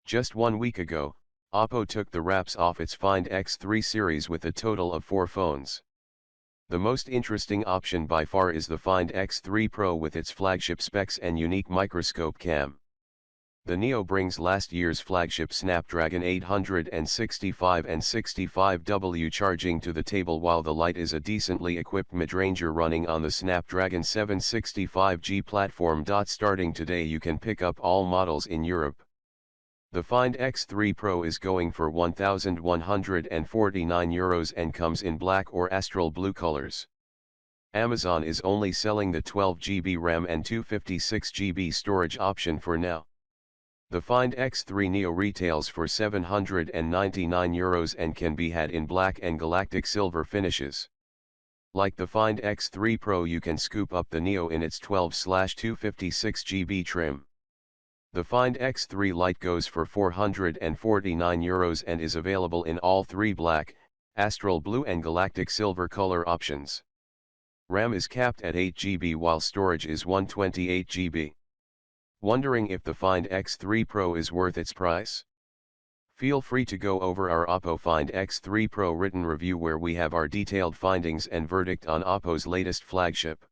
Just 1 week ago, Oppo took the wraps off its Find X3 series with a total of 4 phones. The most interesting option by far is the Find X3 Pro with its flagship specs and unique microscope cam. The Neo brings last year's flagship Snapdragon 865 and 65W charging to the table, while the Lite is a decently equipped mid-ranger running on the Snapdragon 765G platform. Starting today you can pick up all models in Europe. The Find X3 Pro is going for €1,149 and comes in black or astral blue colors. Amazon is only selling the 12GB RAM and 256GB storage option for now. The Find X3 Neo retails for €799 and can be had in black and galactic silver finishes. Like the Find X3 Pro, you can scoop up the Neo in its 12/256GB trim. The Find X3 Lite goes for €449 and is available in all 3 black, astral blue and galactic silver color options. RAM is capped at 8GB while storage is 128GB. Wondering if the Find X3 Pro is worth its price? Feel free to go over our Oppo Find X3 Pro written review, where we have our detailed findings and verdict on Oppo's latest flagship.